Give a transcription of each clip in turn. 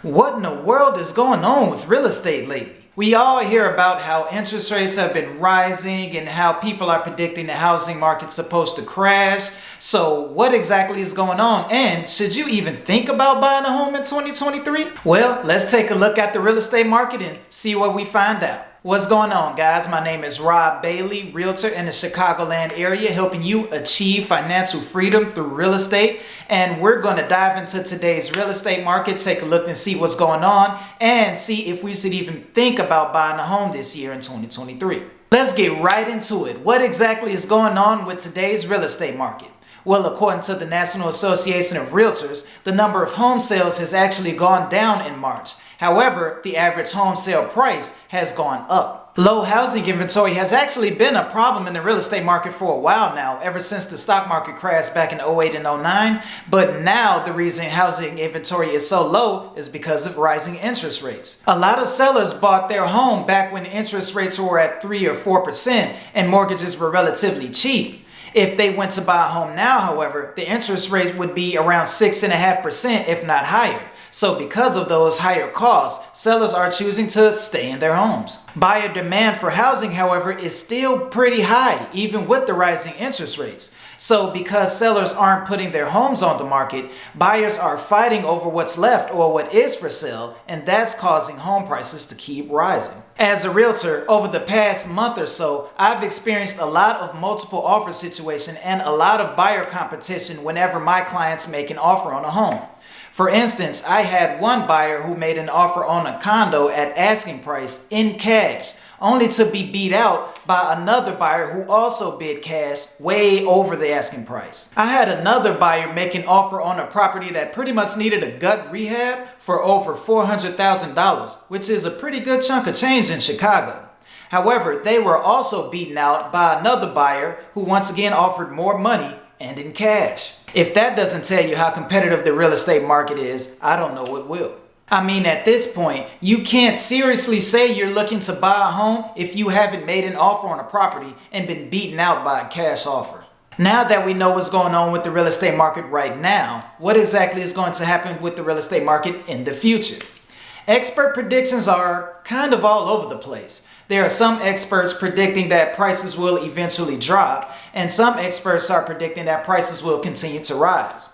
What in the world is going on with real estate lately? We all hear about how interest rates have been rising and how people are predicting the housing market's supposed to crash. So what exactly is going on? And should you even think about buying a home in 2023? Well, let's take a look at the real estate market and see what we find out. What's going on, guys? My name is Rob Bailey, realtor in the Chicagoland area, helping you achieve financial freedom through real estate. And we're going to dive into today's real estate market, take a look and see what's going on, and see if we should even think about buying a home this year in 2023. Let's get right into it. What exactly is going on with today's real estate market? Well, according to the National Association of Realtors, the number of home sales has actually gone down in March. However, the average home sale price has gone up. Low housing inventory has actually been a problem in the real estate market for a while now, ever since the stock market crashed back in 08 and 09. But now the reason housing inventory is so low is because of rising interest rates. A lot of sellers bought their home back when interest rates were at 3 or 4% and mortgages were relatively cheap. If they went to buy a home now, however, the interest rate would be around 6.5%, if not higher. So because of those higher costs, sellers are choosing to stay in their homes. Buyer demand for housing, however, is still pretty high, even with the rising interest rates. So because sellers aren't putting their homes on the market, buyers are fighting over what's left or what is for sale, and that's causing home prices to keep rising. As a realtor, over the past month or so, I've experienced a lot of multiple offer situation and a lot of buyer competition whenever my clients make an offer on a home. For instance, I had one buyer who made an offer on a condo at asking price in cash, only to be beat out by another buyer who also bid cash way over the asking price. I had another buyer make an offer on a property that pretty much needed a gut rehab for over $400,000, which is a pretty good chunk of change in Chicago. However, they were also beaten out by another buyer who once again offered more money and in cash. If that doesn't tell you how competitive the real estate market is, I don't know what will. I mean, at this point, you can't seriously say you're looking to buy a home if you haven't made an offer on a property and been beaten out by a cash offer. Now that we know what's going on with the real estate market right now, what exactly is going to happen with the real estate market in the future? Expert predictions are kind of all over the place. There are some experts predicting that prices will eventually drop, and some experts are predicting that prices will continue to rise.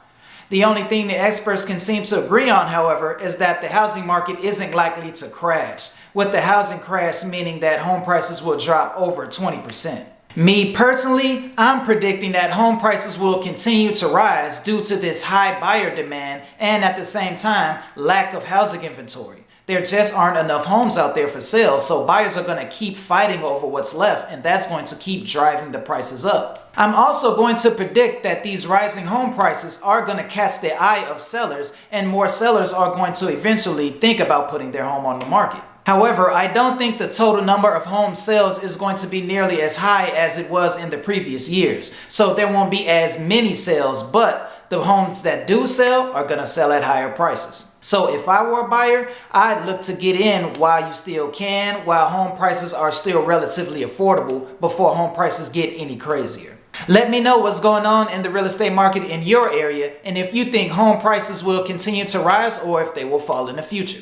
The only thing the experts can seem to agree on, however, is that the housing market isn't likely to crash, with the housing crash meaning that home prices will drop over 20%. Me personally, I'm predicting that home prices will continue to rise due to this high buyer demand and at the same time, lack of housing inventory. There just aren't enough homes out there for sale, so buyers are going to keep fighting over what's left, and that's going to keep driving the prices up. I'm also going to predict that these rising home prices are going to catch the eye of sellers, and more sellers are going to eventually think about putting their home on the market. However, I don't think the total number of home sales is going to be nearly as high as it was in the previous years, so there won't be as many sales, but the homes that do sell are going to sell at higher prices. So if I were a buyer, I'd look to get in while you still can, while home prices are still relatively affordable before home prices get any crazier. Let me know what's going on in the real estate market in your area and if you think home prices will continue to rise or if they will fall in the future.